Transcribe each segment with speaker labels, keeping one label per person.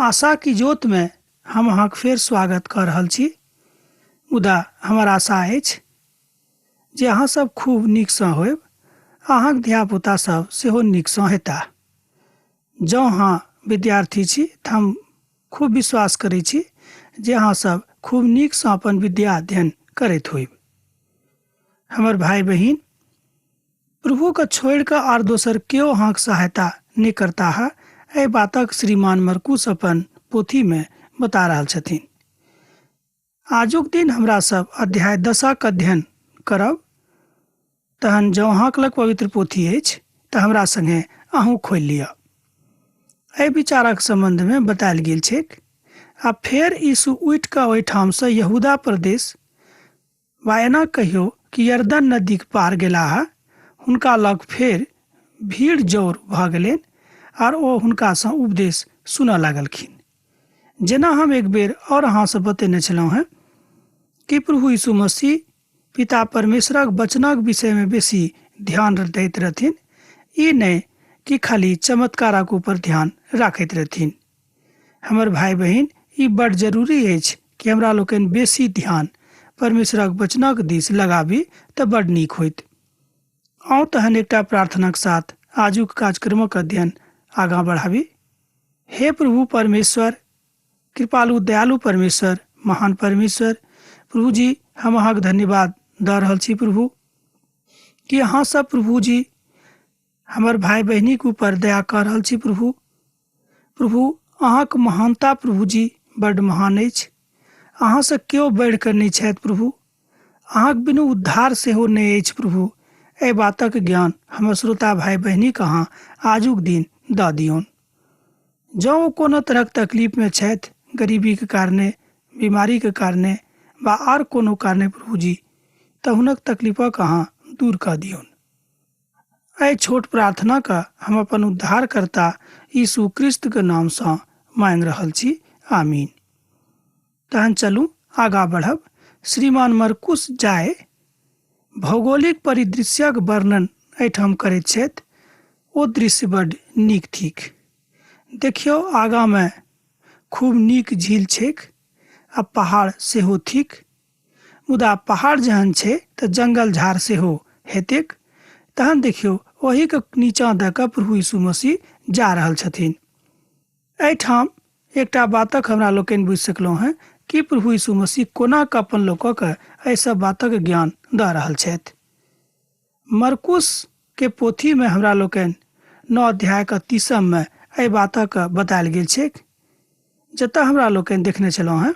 Speaker 1: आशा की जोत में हम अहाँक फेर स्वागत कर रहल छी। मुदा हमर आशा अछि जे अहाँ सब खूब नीकसँ होयब, अहाँक धियापुता सब सेहो नीकसँ हेताह। जँ अहाँ विद्यार्थी छी तऽ हम खूब विश्वास करै छी जे अहाँ सब खूब नीकसँ अपन विद्या अध्ययन करैत होइब। हमर भाई बहिन, प्रभु के छोड़ कऽ आर दोसर केओ अहाँक सहायता नहि करता है, एहि बातक श्रीमान मरकुस अपन पोथी में बता रहल छथिन। आजुक दिन हमरा सब अध्याय 10 अध्ययन करब। तहन जँ अहाँक लग पवित्र पोथी अछि तऽ हमरा संगे अहूँ खोलि लिअ। एहि विचारक संबंध में बतायल गेल छैक। आ फेर यीशु उठि कऽ ओहिठामसँ यहूदा प्रदेश वा एना कहियो कि यरदन नदीक पार गेलाह। हुनका लग फेर भीड़ जौर भऽ गेलनि आर ओ हुनकासँ उपदेश सुनऽ लागलखिन। जेना हम एक बेर और अहाँसँ बतेने छलहुँ हैं कि प्रभु यीशु मसीह पिता परमेश्वरक वचनक विषय में बेसी ध्यान दैत रहथिन, ई नहि कि खाली चमत्कारक ऊपर ध्यान राखैत रहथिन। हमर भाई बहिन, ई बड़ जरूरी अछि कि हमरा लोकनि बेसी ध्यान परमेश्वरक वचनक दिस लगाबी तऽ बड़ नीक होइत। आउ तहन एकटा प्रार्थनाक साथ आजुक कार्यक्रमक अध्ययन आगाँ बढ़ाबी। हे प्रभु परमेश्वर, कृपालु दयालु परमेश्वर, महान परमेश्वर, प्रभु जी, हम अहाँक धन्यवाद दऽ रहल छी प्रभु कि अहाँ सब प्रभु जी हमर भाई बहिनीक ऊपर दया कर रहल छी प्रभु। अहाँक महानता प्रभु जी बड्ड महान अछि। अहाँसँ केओ बढ़ि कऽ नहि छथि प्रभु। अहाँक बिनु उद्धार सेहो नहि अछि प्रभु। एहि बातक ज्ञान हमर श्रोता भाई बहिनीक अहाँ आजुक दिन दऽ दियौन। जँ ओ कोनो तरहक तकलीफ में छथि, गरीबी के कारणे, बीमारी के कारणे वा आर कोनो कारणे प्रभु जी, तऽ हुनक तकलीफक अहाँ दूर कऽ दियौन। एहि छोट प्रार्थना का हम अपन उद्धारकर्ता यीशु क्रिस्त के नामसँ मांगि रहल छी, आमीन। तहन चलू आगाँ बढ़ब। श्रीमान मरकुस जाय भौगोलिक परिदृश्यक वर्णन एहिठाम करैत छथि। ओ दृश्य बड्ड नीक थिक। देखियौ, आगाँ में खूब नीक झील छैक आ पहाड़ सेहो थिक। मुदा पहाड़ जहन छै तऽ जंगल झाड़ सेहो हेतैक। तहन देखियौ, ओही के नीचाँ दऽ कऽ प्रभु यीशु मसीह जा रहल छथिन। एहिठाम एकटा बातक हमरा लोकनि बुझि सकलहुँ हैं कि प्रभु यीशु मसीह कोना कऽ अपन लोकक एहि सब बातक ज्ञान दऽ रहल छथि। मरकुस के पोथी में हमरा लोकनि 9 अध्याय के 30 में एहि बातक बतायल गेल छैक, जतऽ हमरा लोकनि देखने छलहुँ हैं।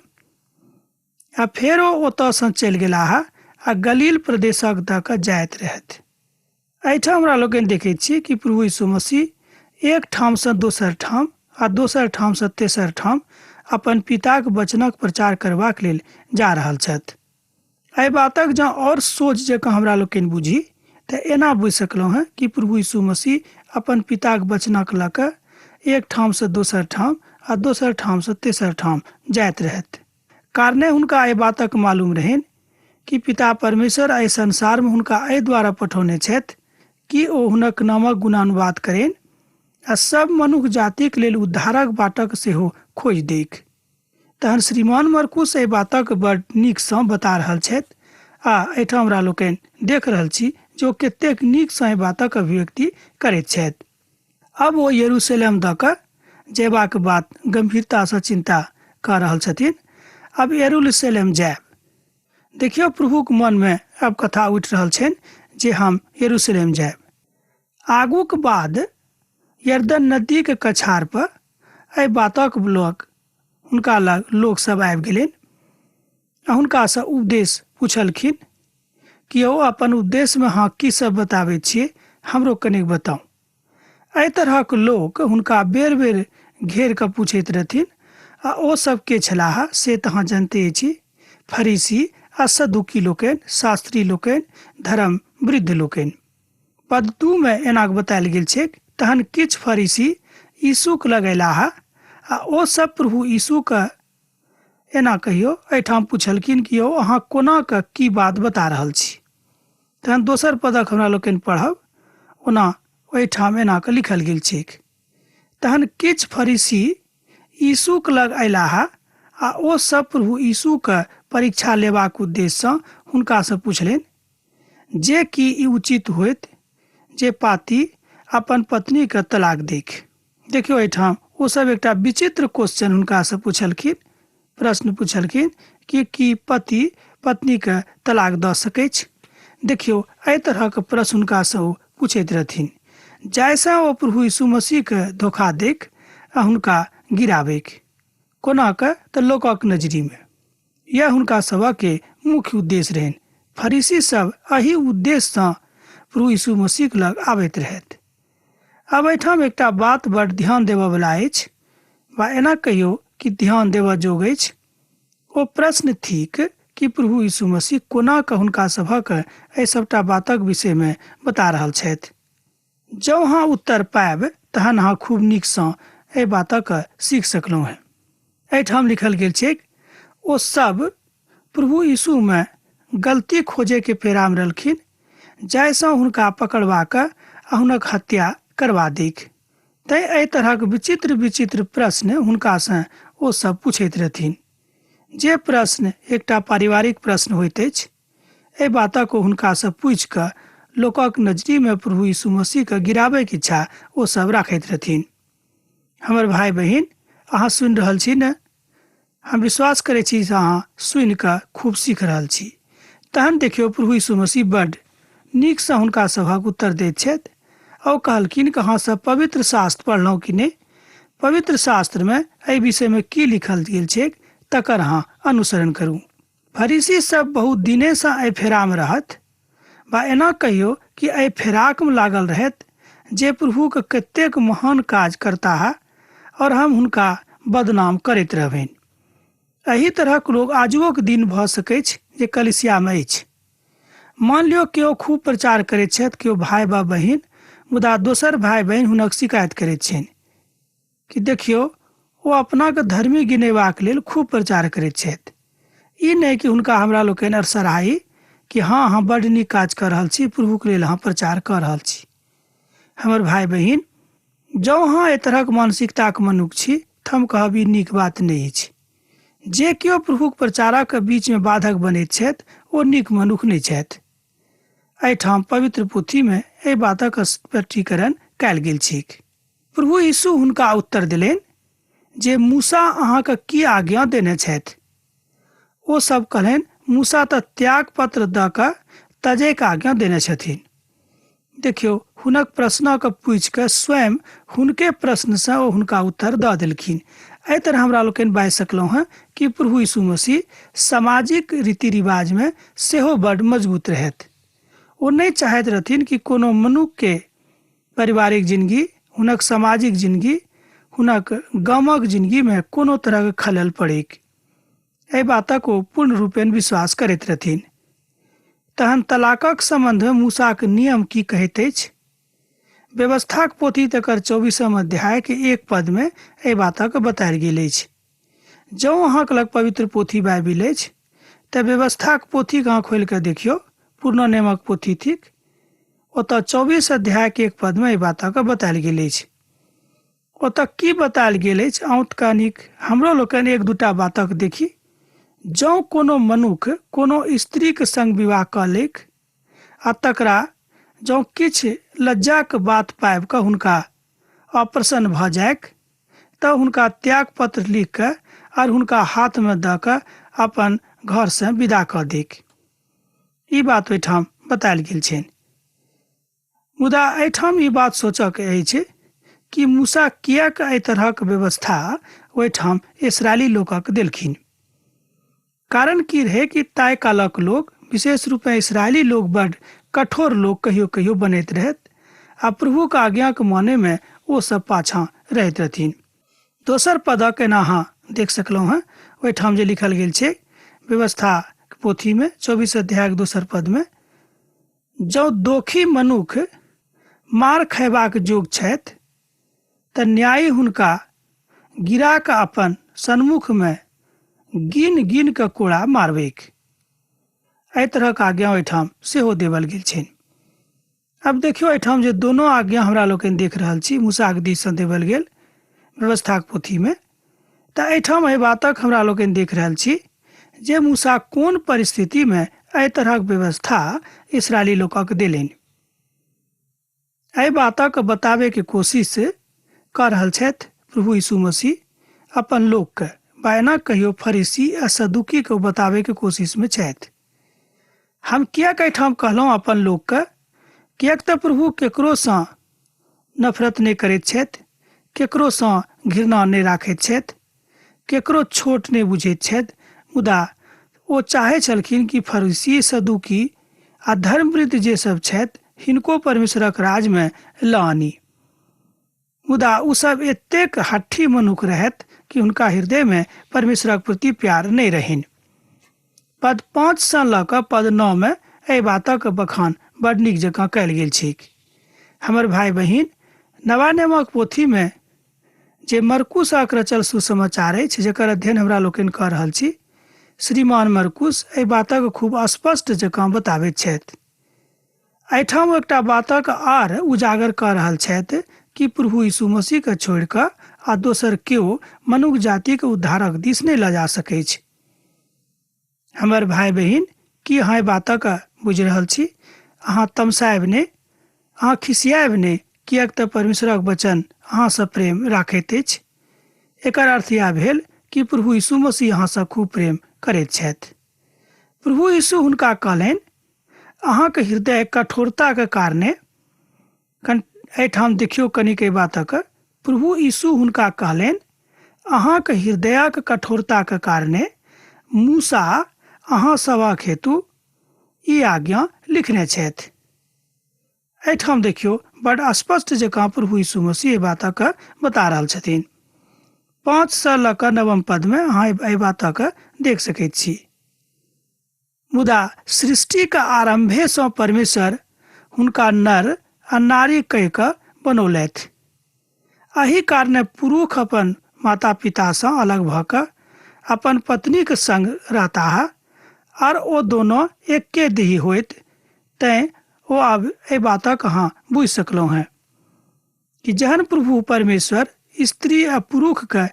Speaker 1: आ फेर ओ ओतऽसँ चलि गेलाह आ गलील प्रदेशक दऽ कऽ जाइत रहथि। एहिठाम हमरा लोकनि देखैत छी कि प्रभु यीशु मसीह एक ठामसँ दोसर ठाम आ दोसर ठामसँ तेसर ठाम अपन पिताक वचनक प्रचार करबाक लेल जा रहल छथि। एहि बातक जँ और सोच जकाँ हमरा लोकनि बुझी तऽ एना बुझि सकलहुँ हैं कि प्रभु यीशु मसीह अपन पिताक वचनक लऽ कऽ एक ठामसँ दोसर ठाम आ दोसर ठामसँ तेसर ठाम जाइत रहथि। कारणे हुनका एहि बातक मालूम रहनि कि पिता परमेश्वर एहि संसार में हुनका एहि द्वारा पठौने छथि कि ओ हुनक नामक गुणानुवाद करें आ सब मनुष्य जातिक लेल उद्धारक बाटक सेहो खोज देख। तहन श्रीमान मरकुस एहि बातक बड़ नीकसँ बता रहल छथि आ एहिठाम हमरा लोकनि देख रहल छी जे ओ कतेक नीकसँ एहि बातक अभिव्यक्ति करैत छथि। अब ओ यरूशलेम दऽ कऽ जयबाक बात गंभीरतासँ चिंता कऽ रहल छथिन। अब यरूशलेम जायब। देखियौ, प्रभुक मन में अब कथा उठि रहल छनि जे हम यरूशलेम जायब। आगूक बाद यरदन नदी के कछार पर एहि बातक लोक हुनका लग लोक सब आबि गेलनि आ हुनकासँ उपदेश पूछलखिन कि ओ अपन उपदेश में अहाँ की सब बताबैत छियै, हमरो कनिक बताउ। एहि तरहक लोक हुनका बेर बेर घेर कऽ पूछैत रहथिन आ ओ सब के छलाह से तऽ अहाँ जानते छी, फरीसी आ सदुकी लोकनि, शास्त्री लोकनि, धर्म वृद्ध लोकनि। पद 2 में एना बतायल गेल छैक। तहन किछु फरीसी यीशुक लग अयलाह आ ओ सब प्रभु यीशुके एना कहियो एहिठाम पूछलखिन कि यौ, अहाँ कोना कऽ की बात बता रहल छी। तहन दोसर पदक हमरा लोकनि पढ़ब। ओना ओहिठाम एना कऽ लिखल गेल छैक। तहन किछु फरीसी यीशुक लग अयलाह आ ओ सब प्रभु यीशुक परीक्षा लेबाक उद्देश्य हुनका से पूछलनि जे कि ई उचित होइत जे पाती अपन पत्नी के तलाक देख। देखियो एहिठाम ओ सब एकटा विचित्र क्वेश्चन हुनका से पूछलखिन, प्रश्न पूछलखिन कि पति पत्नी के तलाक दऽ सकैछ। देखियो एहि तरह के प्रश्न हुनका से ओ पूछैत रहथिन जाहिसँ ओ प्रभु यीशु मसीह के धोखा देख आ हुनका गिराबैक। कोना के तऽ लोकक नजरी में यह हुनका सभक मुख्य उद्देश्य रहनि। फरीसी सब एहि उद्देश्य सँ प्रभु यीशु मसीह लग आबैत रहथि। अब एहिठाम एकटा बात बड़ ध्यान देबऽ वाला अछि, वा एना कहियो कि ध्यान देबऽ जोग अछि। ओ प्रश्न थिक कि प्रभु यीशु मसीह कोना कऽ हुनका सभक एहि सबटा बातक विषय में बता रहल छथि। जँ अहाँ उत्तर पायब तहन अहाँ खूब नीकसँ एहि बातक सीख सकलहुँ हैं। एहिठाम लिखल गेल छै ओ सब प्रभु यीशु में गलती खोजे के फेरा में रहलखिन जाहिसँ हुनका पकड़बाक आ हुनक हत्या करवा देख। तैं एहि तरहक विचित्र विचित्र प्रश्न हुनका से ओ सब पूछैत रहथिन। जे प्रश्न एकटा पारिवारिक प्रश्न होइत अछि, एहि बातक हुनका से पूछि कऽ लोकक नजरी में प्रभु यीशु मसीह के गिराबैके इच्छा ओ सब राखैत रहथिन। हमर भाई बहिन, अहाँ सुनि रहल छी ने? हम विश्वास करै छी जे अहाँ सुनि कऽ खूब सीख रहल छी। तहन देखियौ प्रभु यीशु मसीह बड्ड नीकसँ हुनका सभक उत्तर दैत छथि। ओ कहलखिन कि अहाँ सब पवित्र शास्त्र पढ़लहुँ कि नहि? पवित्र शास्त्र में एहि विषय में की लिखल गेल छै तकर अहाँ अनुसरण करू। फरीसी सब बहुत दिने सँ एहि फेरा में रहत, वा एना कहियो कि एहि फेराक में लागल रहत जे प्रभु के कतेक महान काज करता है और हम हुनका बदनाम करैत रहबनि। एही तरहक लोग आजुओ के दिन भऽ सकैछ जे कलिसिया में अछि। मान लियो केओ खूब प्रचार करैत छथि, केओ भाई वा बहिन, मुदा दोसर भाई बहिन हुनक शिकायत करैत छनि कि देखियौ ओ अपना के धर्मी गिनेबाक लेल खूब प्रचार करैत छथि। ई नहि कि हुनका हमरा लोकनि अरसराही कि हाँ अहाँ बड्ड नीक काज कऽ रहल छी, प्रभु के लेल अहाँ प्रचार कऽ रहल छी। हमर भाई बहिन, जँ अहाँ एहि तरहक मानसिकताक मनुष्य छी तऽ हम कहब ई नीक बात नहि अछि। जे केओ प्रभुक प्रचारक बीच में बाधक बनैत छथि ओ नीक मनुष्य नहि छथि। एहिठाम पवित्र पोथी में एहि बातक स्पष्टीकरण कयल गेल छैक। प्रभु यीशु हुनका उत्तर देलनि जे मूसा अहाँके की आज्ञा देने छथि? ओ सब कहलनि मूसा तऽ त्याग पत्र दऽ कऽ तजैके आज्ञा देने छथिन। देखियौ हुनक प्रश्नक पूछि कऽ स्वयं हुनके प्रश्न से ओ हुनका उत्तर दऽ देलखिन। एहि तरह हमरा लोकनि बाजि सकलहुँ हैं कि प्रभु यीशु मसीह सामाजिक रीति रिवाज में सेहो बड्ड मजबूत रहथि। ओ नहि चाहैत रहथिन कि कोनो मनुष्य के पारिवारिक जिंदगी, हुनक सामाजिक जिंदगी, हुनक गामक जिंदगी में कोनो तरह के खलल पड़ैक। एहि बातक ओ पूर्ण रूपेण विश्वास करैत रहथिन। तहन तलाकक संबंध में मूसाक नियम की कहैत अछि? व्यवस्थाक पोथी तकर 24 अध्याय के 1 पद में एहि बातक बतायल गेल अछि। जँ अहाँक लग पवित्र पोथी बाइबिल अछि तऽ व्यवस्थाक पोथी अहाँ खोलि कऽ देखियौ, पूर्ण नियमक पोथी थिक। ओतऽ 24 अध्याय के 1 पद में एहि बातक बतायल गेल अछि। ओतऽ की बतायल गेल अछि औंत कनिक हमरो लोकनि एक दूटा बातक देखी। जँ कोनो मनुष्य कोनो स्त्रीक संग विवाह कऽ लेक आ तकरा जँ किछु लज्जाक बात पाबि कऽ हुनका अप्रसन्न भऽ जायक तऽ हुनका त्याग पत्र लिख कऽ और हुनका हाथ में दऽ कऽ अपन घर से विदा कऽ देक। ई बात ओहिठाम बतायल गेल छनि। मुदा एहिठाम ई बात सोचक अछि कि मूसा किएक एहि तरहक व्यवस्था ओहिठाम इस्राएली लोकक देलखिन। कारण की रहे कि ताय कालक लोग, विशेष रूप में इस्राएली लोग बड़ कठोर लोग कहियो कहियो बनैत रहत आ प्रभु के आज्ञा के माने में ओ सब पाछा रहैत रहथिन। दोसर पदक एना अहाँ देख सकलहुँ हैं ओहिठाम जे लिखल गेल छै व्यवस्था पोथी में 24 अध्याय के दोसर पद में, जँ दोषी मनुष्य मार खयबाक जोग छथि तऽ न्यायी हुनका गिरा कऽ अपन सन्मुख में गिन गिन कऽ कोड़ा मारबैक। एहि तरहक आज्ञा ओहिठाम सेहो देवल गेल छनि। अब देखियो एहिठाम जे दोनों आज्ञा हमरा लोकनि देख रहल छी मूसा के दिस सँ देवल गेल व्यवस्थाक पोथी में, तऽ एहिठाम एहि बातक हमरा लोकनि देख रहल छी जे मूसा कोन परिस्थिति में एहि तरहक व्यवस्था इसराइली लोकक देलनि। एहि बातक बताबे के कोशिश कर रहल छथि प्रभु यीशु मसीह अपन लोक के, बायना कहियो फरीसी आ सदुकी के बताबे के कोशिश में छथि। हम किएक एहिठाम कहलहुँ अपन लोक के, किएक तऽ प्रभु केकरो सँ नफरत नहि करैत छथि, केकरो सँ घृणा नहि राखैत छथि, केकरो छोट नहि बुझैत छथि, मुदा ओ चाहै छलखिन कि फरीसी सदुकी आ धर्मवृत्त जे सब छथि हिनको परमेश्वरक राज में लऽ आनी। मुदा ओ सब एतेक हट्ठी मनुख रहथि कि हुनका हृदय में परमेश्वरक प्रति प्यार नहीं रहनि। पद 5 से लऽ कऽ पद 9 में एहि बातक बखान बड़ नीक जकाँ कयल गेल छैक। हमर भाई बहिन, नवा नियमक पोथी में जे मरकुस रचल सुसमाचार अछि जकर अध्ययन हमरा लोकनि कऽ रहल छी, श्रीमान मरकुस एहि बातक खूब स्पष्ट जकाँ बताबैत छथि। एहिठाम एकटा बातक आर उजागर कऽ रहल छथि कि प्रभु यीशु मसीह के छोड़ि कऽ आ दोसर केओ मनुष्य जाति के उद्धारक दिस नहीं लऽ जा सकै छै। हमर भाई बहिन, की अहाँ बातक बुझि रहल छी? अहाँ तमसायब ने, अहाँ खिसियाब ने, किएक तऽ परमेश्वरक वचन अहाँ सँ प्रेम राखैत अछि। एकर अर्थ यह भेल कि प्रभु यीशु मसीह अहाँ सँ खूब प्रेम करैत छथि। प्रभु यीशु हुनका कहलनि, अहाँके हृदय कठोरता के कारणे, एहिठाम देखियौ कनिक एहि बातक, प्रभु यीशु हुनका कहलनि, अहाँके हृदयक कठोरता के कारणे मूसा अहाँ सभक हेतु ई आज्ञा लिखने छथि। एहिठाम देखियौ बड़ स्पष्ट जकाँ प्रभु यीशु मसीह एहि बातक बता रहल छथिन। 5 से लऽ कऽ 9 पद में अहाँ एहि बातक देख सकैत छी। मुदा सृष्टि के आरंभे सँ परमेश्वर हुनका नर आ नारी कहि कऽ बनौलथि। एहि कारणे पुरुष अपन माता पिता सँ अलग भऽ कऽ अपन पत्नी के संग रहता है और ओ दोनों एके देही होइत। तैं ओ अब एहि बातक अहाँ बुझि सकलहुँ हैं कि जहन प्रभु परमेश्वर स्त्री आ पुरुष के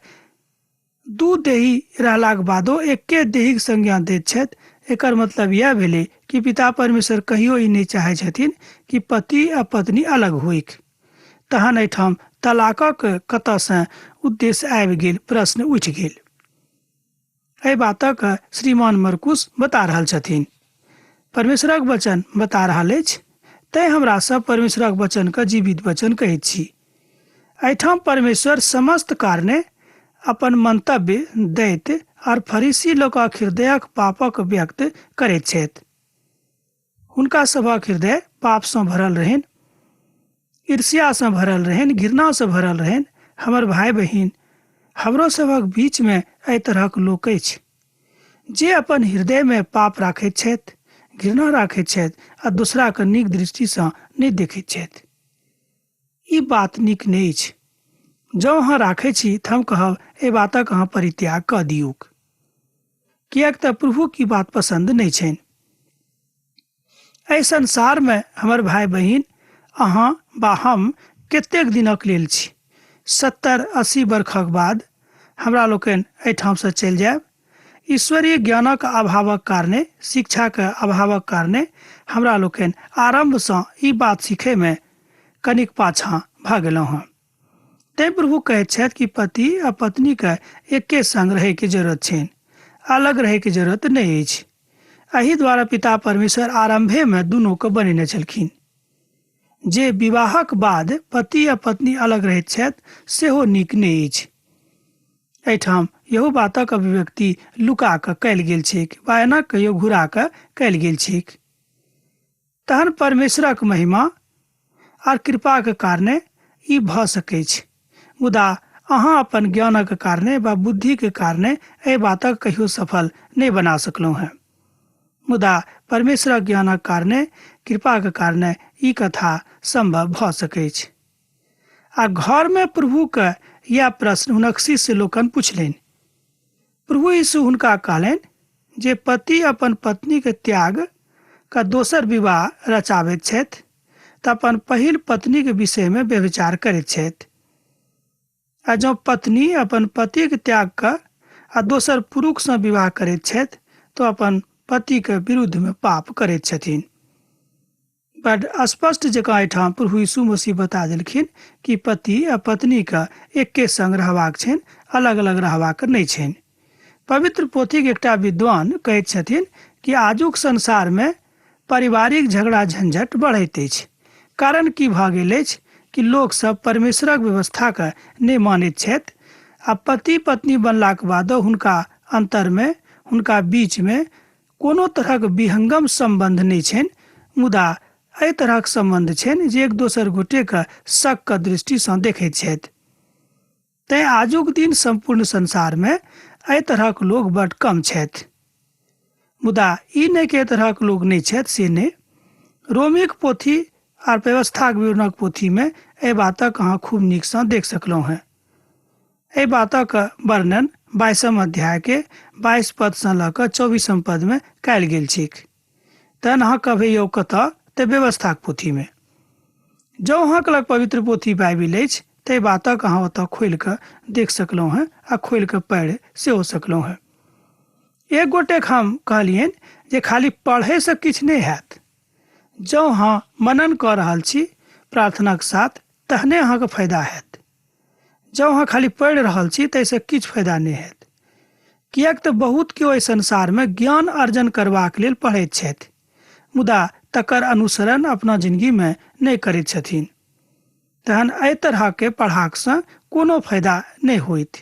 Speaker 1: दू देही रहलाक बादो एके देही संज्ञा दैत छथि, एकर मतलब यह भेलै कि पिता परमेश्वर कहियो ई नहीं चाहै छथिन कि पति आ पत्नी अलग होइक। तहन एहिठाम तलाकक कतऽ सँ उद्देश्य आबि गेल, प्रश्न उठि गेल। एहि बातक श्रीमान मरकुस बता रहल छथिन। परमेश्वरक वचन बता रहल अछि, तैं हमरा सब परमेश्वरक वचन के जीवित वचन कहैत छी। एहिठाम परमेश्वर समस्त कारणे अपन मंतव्य दैत और फरीसी लोकक हृदयक पापक व्यक्त करैत छथि। हुनका सभक हृदय पाप सँ भरल रहनि, ईर्ष्या सँ भरल रहनि, घृणा सँ भरल रहनि। हमर भाई बहिन, हमरो सभक बीच में एहि तरहक लोक अछि जे अपन हृदय में पाप राखैत छथि, घृणा राखैत छथि आ दूसरा के नीक दृष्टि सँ नहीं देखैत छथि। ई बात नीक नहीं अछि। जँ अहाँ राखै छी तऽ हम कहब एहि बातक अहाँ परित्याग कऽ दियौक, किएक तऽ प्रभु की बात पसंद नहीं छनि। एहि संसार में हमर भाई बहिन, अहाँ बा हम कतेक दिनक लेल छी। 70-80 वर्षक बाद हमरा लोकनि एहिठाम सँ चलि जायब। ईश्वरीय ज्ञानक अभावक कारणे, शिक्षाक अभावक कारणे हमरा लोकनि आरंभ सँ ई बात सीखै में कनिक पाछाँ भऽ गेलहुँ हँ। तैं प्रभु कहैत छथि कि पति आ पत्नी के एके संग रहै के जरूरत छनि, अलग रहै के जरूरत नहीं अछि। एहि द्वारा पिता परमेश्वर आरंभे में दुनू के बनेने छलखिन। जे विवाहक बाद पति आ पत्नी अलग रहैत छथि सेहो नीक नहीं अछि। एहिठाम यहू बातक अभिव्यक्ति लुका कऽ कयल गेल छैक, वा एना कहियो घुरा कऽ कयल गेल छैक। तहन परमेश्वरक महिमा आर कृपा के कारणे ई भऽ सकै छै, मुदा अहाँ अपन ज्ञानक कारणे वा बुद्धि के कारणे एहि बातक कहियो सफल नहीं बना सकलहुँ हैं। मुदा परमेश्वरक ज्ञानक कारणे, कृपा के कारणे ई कथा संभव भऽ सकै छै। आ घर में प्रभु के यह प्रश्न हुनक शिष्य लोकन पुछलनि। प्रभु यीशु हुनका कहलनि जे पति अपन पत्नी के त्याग का दोसर विवाह रचाबैत छथि तऽ अपन पहिल पत्नी के विषय में व्यभिचार करैत छथि। आ जँ पत्नी अपन पतिक त्याग कऽ आ दोसर पुरुषसँ विवाह करैत छथि तऽ अपन पतिके विरुद्धमे पाप करैत छथिन। बड स्पष्ट जकाँ एहिठाम प्रभु यीशु मसीह बता देलखिन कि पति आ पत्नीके एके संग रहबाक छनि, अलग अलग रहबाक नहि छनि। पवित्र पोथीक एकटा विद्वान कहैत छथिन कि आजुक संसारमे पारिवारिक झगड़ा झंझट बढ़ैत अछि। कारण की भऽ गेल अछि कि लोकसभ परमेश्वरक व्यवस्थाके नहि मानैत छथि आ पति पत्नी बनलाक बादो हुनका अन्तरमे, हुनका बीचमे कोनो तरहक विहंगम सम्बन्ध नहि छनि, मुदा एहि तरहक सम्बन्ध छनि जे एक दोसर गोटेके शकके दृष्टिसँ देखैत छथि। तैँ आजुक दिन सम्पूर्ण संसारमे एहि तरहक लोक बड्ड कम छथि। मुदा ई नहि कि एहि तरहक लोक नहि छथि, से नहि। रोमीक पोथी आर व्यवस्थाक विवरणक पोथीमे एहि बातक अहाँ खूब नीकसँ देख सकलहुँ हैं। एहि बातक वर्णन 22 अध्यायके 22 पदसँ लऽ कऽ 24 पदमे कयल गेल छैक। तहन अहाँ कहबै यौ कतऽ? तऽ व्यवस्थाक पोथीमे। जँ अहाँके लग पवित्र पोथी बाइबिल अछि तऽ बातक अहाँ ओतऽ खोलि कऽ देख सकलहुँ हैं आ खोलि कऽ पढ़ि सेहो सकलहुँ हैं। एक गोटेक हम कहलियनि जे खाली पढ़यसँ किछु नहि हैत। जँ अहाँ मनन कऽ रहल छी प्रार्थनाक साथ तहने अहाँके फायदा हैत। जँ अहाँ खाली पढ़ि रहल छी ताहिसँ किछु फायदा नहि हैत। किएक तऽ बहुत केओ एहि संसारमे ज्ञान अर्जन करबाक लेल पढ़ैत छथि, मुदा तकर अनुसरण अपना जिन्दगीमे नहि करैत छथिन। तहन एहि तरहके पढ़ाकसँ कोनो फायदा नहि होइत।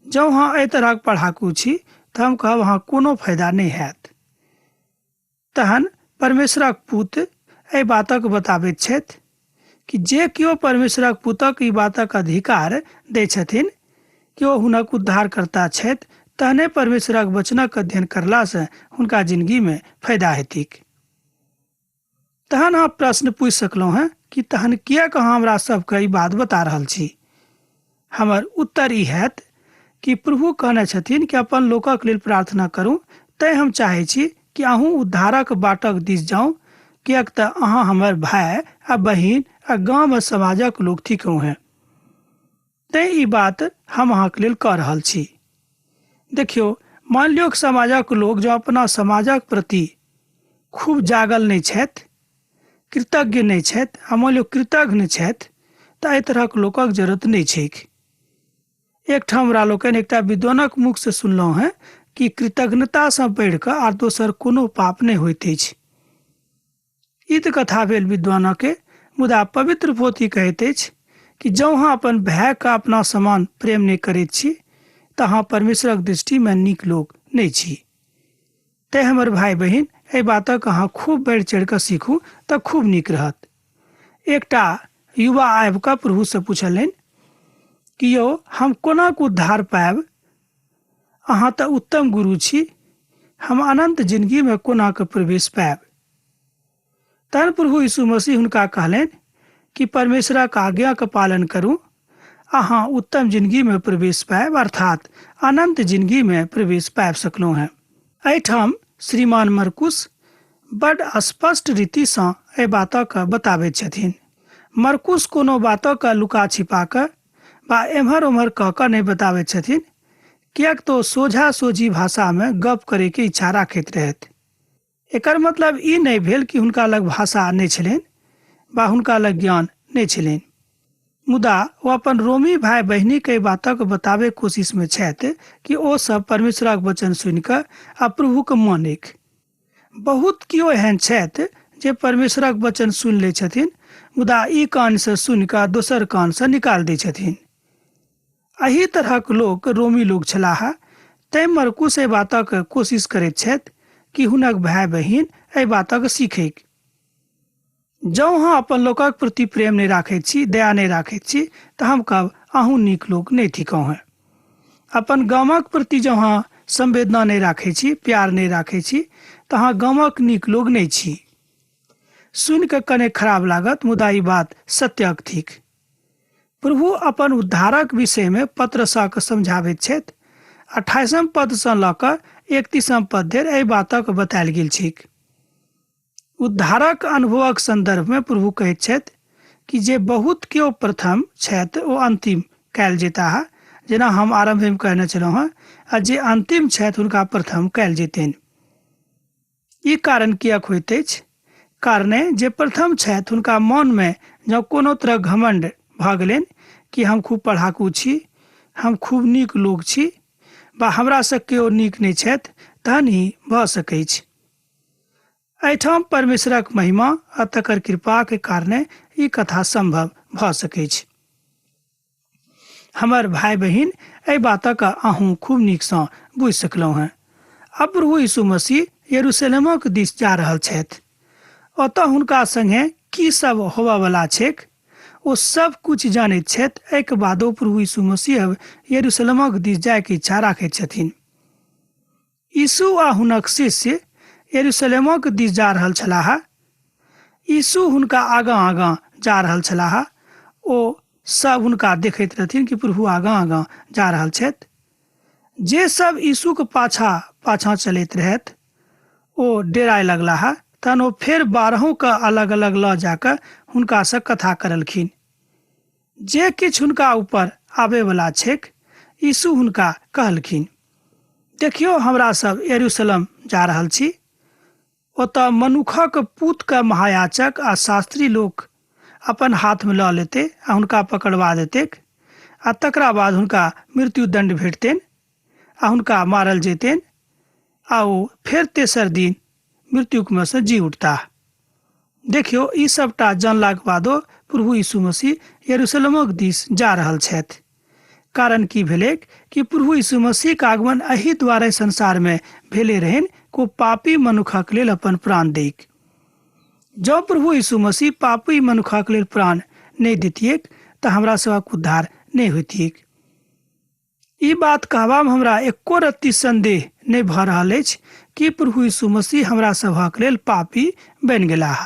Speaker 1: जँ अहाँ एहि तरहक पढ़ाकू छी तऽ हम कहब अहाँ कोनो फायदा नहि हैत। तहन परमेश्वरक पूत एहि बातक बताबैत छथि कि जे केओ परमेश्वरक पूतक ई बातक अधिकार दै छथिन कि ओ हुनक उद्धारकर्ता छथि, तहने परमेश्वरक वचनक अध्ययन करलासँ हुनका जिन्दगीमे फायदा हेतैक। तहन अहाँ प्रश्न पूछि सकलहुँ हैं कि तहन किएक अहाँ हमरा सबके ई बात बता रहल छी? हमर उत्तर ई हैत कि प्रभु कहने छथिन कि अपन लोकक लेल प्रार्थना करू, तैँ हम चाहै छी कि अहूँ उद्धारक बाटक दिस जाउ, किएक तऽ अहाँ हमर भाय आ बहिन आ गाँव आ समाजक लोक थिकहुँ हैं। तैँ ई बात हम अहाँके लेल कह रहल छी। देखियौ, मान लियौ समाजक लोक जो अपना समाजक प्रति खूब जागल नहि छथि, कृतज्ञ नहि छथि, आ मान लियौ कृतज्ञ छथि, तऽ एहि तरहक लोकक जरूरत नहि छैक। एकठाम हमरा लोकनि एकटा विद्वानक मुखसँ सुनलहुँ हैं कि कृतज्ञतासँ बढ़ि कऽ आर दोसर कोनो पाप नहि होइत अछि। ई तऽ कथा भेल विद्वानके, मुदा पवित्र पोथी कहैत अछि कि जँ अहाँ अपन भायके अपना समान प्रेम नहि करैत छी तऽ अहाँ परमेश्वरक दृष्टिमे नीक लोक नहि छी। तैँ हमर भाय बहिन, एहि बातक अहाँ खूब बढ़ि चढ़ि कऽ सीखू तऽ खूब नीक रहत। एकटा युवा आबि कऽ प्रभुसँ पुछलनि कि यौ, हम कोना कऽ उद्धार पायब? अहाँ तऽ उत्तम गुरु छी, हम अनंत जिन्दगीमे कोना कऽ प्रवेश पायब? तहन प्रभु यीशु मसीह हुनका कहलनि कि परमेश्वरक आज्ञाके पालन करू, अहाँ उत्तम जिन्दगीमे प्रवेश पायब, अर्थात अनंत जिन्दगीमे प्रवेश पाबि सकलहुँ हैं। एहिठाम श्रीमान मरकुस बड्ड स्पष्ट रीतिसँ एहि बातक बताबैत छथिन। मरकुस कोनो बातक लुका छिपा कऽ वा एम्हर ओम्हर कऽ कऽ नहि बताबैत छथिन, किएक तऽ सोझा सोझी भाषामे गप करैके इच्छा राखैत रहथि। एकर मतलब ई नहि भेल कि हुनका लग भाषा नहि छलनि वा हुनका लग ज्ञान नहि छलनि, मुदा ओ अपन रोमी भाय बहिनीके एहि बातक बताबै कोशिशमे छथि कि ओ सब परमेश्वरक वचन सुनि कऽ आ प्रभुके मानैक। बहुत केओ एहन छथि जे परमेश्वरक वचन सुनि लै छथिन, मुदा ई कानसँ सुनि कऽ दोसर कानसँ निकालि दै छथिन। एही तरहक लोक रोमी लोक छलाह। तैँ मरकुस एहि बातक कोशिश करैत छथि कि हुनक भाय बहिन एहि बातक सीखैक। जँ अहाँ अपन लोकक प्रति प्रेम नहि राखैत छी, दया नहि राखैत छी, तऽ हम कहब अहूँ नीक लोक नहि थिकहुँ हैं। अपन गामक प्रति जँ अहाँ संवेदना नहि राखैत छी, प्यार नहि राखैत छी, तऽ अहाँ गामक नीक लोक नहि छी। सुनि कऽ कने खराब लागत, मुदा ई बात सत्यक थिक। प्रभु अपन उद्धारक विषयमे पत्रसके समझाबैत छथि। 28 पदसँ लऽ कऽ 31 पद धरि एहि बातक बतायल गेल छैक। उद्धारक अनुभवक संदर्भमे प्रभु कहैत छथि कि जे बहुत केओ प्रथम छथि ओ अंतिम कयल जेता है, जेना हम आरंभ में कहने छलहुँ हैं, आ जे अंतिम छथि हुनका प्रथम कयल जेतनि। ई कारण किएक होइत अछि? कारणे जे प्रथम छथि हुनका मन में जँ कोनो तरह घमंड भऽ गेलनि कि हम खूब पढ़ाकू छी, हम खूब नीक लोक छी, बा हमरा से केओ नीक नहि छथि, तहन ही भऽ सकैत अछि। एहिठाम परमेश्वरक महिमा आ तकर कृपा के कारणे ई कथा संभव भऽ सकैत अछि। हमर भाई बहिन, एहि बातक अहूँ खूब नीकसँ बुझि सकलहुँ हैं। अब प्रभु यीशु मसीह यरूशलेमक दिस जा रहल छथि। ओतऽ हुनका संगे की सब होबऽ वाला छैक, ओ सब कुछ जानैत छथि। एहिके बादो प्रभु यीशु मसीह यरूशलेमक दिस जायके इच्छा राखैत छथिन। यीशु आ हुनक शिष्य यरूशलेमक दिस जा रहल छलाह। यीशु हुनका आगाँ आगाँ जा रहल छलाह। ओ सब हुनका देखैत रहथिन कि प्रभु आगाँ आगाँ जा रहल छथि। जे सब यीशुके पाछा पाछा चलैत रहथि ओ डेराय लगलाह। तहन ओ फेर 12 के अलग अलग लऽ जाकऽ हुनकासँ कथा करलखिन। जे किछु हुनका ऊपर आबे वाला छैक, यीशु हुनका कहलखिन, देखियौ हमरा सब यरूशलेम जा रहल छी। ओतऽ मनुखक पुतके महायाजक आ शास्त्री लोक अपन हाथ में लऽ लेते आ हुनका पकड़वा देतेक, आ तकरा बाद हुनका मृत्यु दंड भेटतनि आ हुनका मारल जेतनि, आ ओ फेर तेसर दिन मृत्युक में से जी उठता। देखियौ ई सबटा जानलाक बादो प्रभु यीशु मसीह यरूशलेमक दिस जा रहल छथि। कारण की भेलै कि प्रभु यीशु मसीह के आगमन एहि द्वारे संसार में भेले रहनि को पापी मनुखक लेल अपन प्राण दैक। जँ प्रभु यीशु मसीह पापी मनुखक लेल प्राण नहीं दैतियैक तऽ हमरा सबक उद्धार नहीं होइतियैक। ई बात कहबा में हमरा एको रत्ती संदेह नहीं भऽ रहल अछि कि प्रभु यीशु मसीह हमरा सभक लेल पापी बनि गेलाह।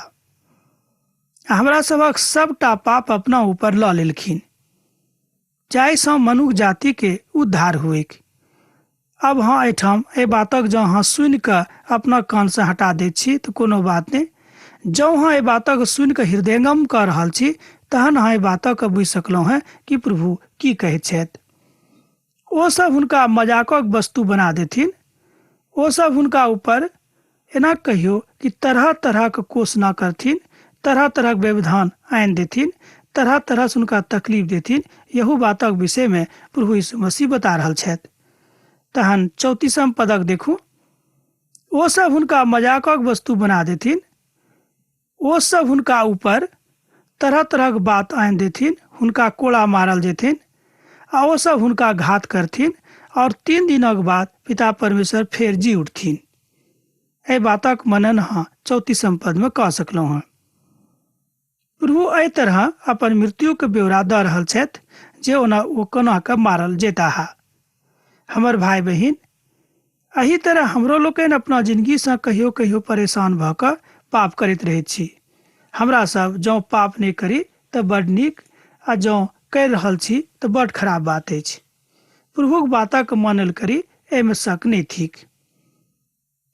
Speaker 1: हमरा सभक सबटा पाप अपना ऊपर लऽ लेलखिन, जाहिसँ मनुष्य जाति के उद्धार हुएक। अब हाँ एहिठाम एहि बातक जँ अहाँ सुनि कऽ अपना कान से हटा दैत छी तऽ कोनो बात नहीं। जँ अहाँ एहि बातक सुनि कऽ हृदयंगम कऽ रहल छी तहन अहाँ एहि बातक बुझि सकलहुँ हैं कि प्रभु की कहैत छथि। ओ सब हुनका मजाकक वस्तु बना देथिन। ओ सब हुनका ऊपर एना कहियो कि तरह तरह के कोसना करथिन, तरह तरह के व्यवधान आनि देथिन, तरह तरह से हुनका तकलीफ देथिन। यहू बातक विषय में प्रभु यीशु मसीह बता रहल छथि। तहन 34 पदक देखू। ओ सब हुनका मजाकक वस्तु बना देथिन। ओ सब हुनका ऊपर तरह तरह के बात आनि देथिन, हुनका कोड़ा मारल जेथिन, आ ओ सब हुनका घात करथिन, और 3 दिनक बाद पिता परमेश्वर फेर जी उठथिन। एहि बातक मनन अहाँ 34 पद में कह सकलहुँ हैं। प्रभु एहि तरह अपन मृत्यु के ब्यौरा दऽ रहल छथि जे ओना ओ कोना के मारल जेता है। हमर भाई बहिन, एही तरह हमरो लोकनि अपना जिंदगी से कहियो कहियो परेशान भऽ कऽ पाप करैत रहैत छी। हमरा सब जँ पाप नहीं करी तऽ बड नीक, आ जँ करि रहल छी तऽ बड खराब बात अछि। प्रभुक बातक मानल करी, एहिमे शक नहीं थिक।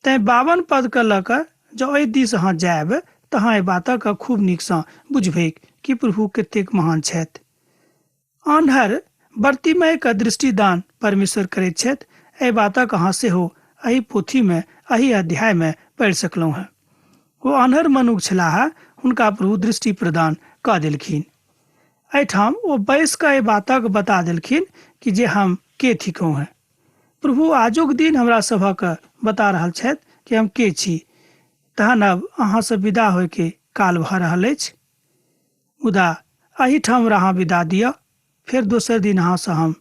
Speaker 1: तैं 52 पद के लऽ कऽ जँ एहि दिस अहाँ जायब तऽ अहाँ एहि बातक खूब नीकसँ बुझबैक कि प्रभु कतेक महान छथि। आन्हर बर्तिमय के दृष्टिदान परमेश्वर करैत छथि। एहि बातक अहाँ सेहो एहि पोथी में एहि अध्याय में पढ़ि सकलहुँ हैं। ओ आन्हर मनुष्य छलाह, हुनका प्रभु दृष्टि प्रदान कऽ देलखिन। एहिठाम ओ बैस कऽ एहि बातक बता देलखिन कि जे हम के थिकहुँ हैं। प्रभु आजुक दिन हमरा सभक बता रहल छथि कि हम के छी। तहन अब अहाँ से विदा होय के काल भऽ रहल अछि। मुदा एहिठाम अहाँ विदा दिअ, फेर दोसर दिन अहाँ से हम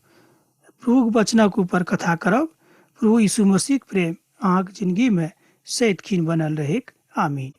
Speaker 1: प्रभुक वचनक ऊपर कथा करब। प्रभु यीशु मसीह प्रेम अहाँक जिंदगी में सदिखन बनल रहेक। आमीन।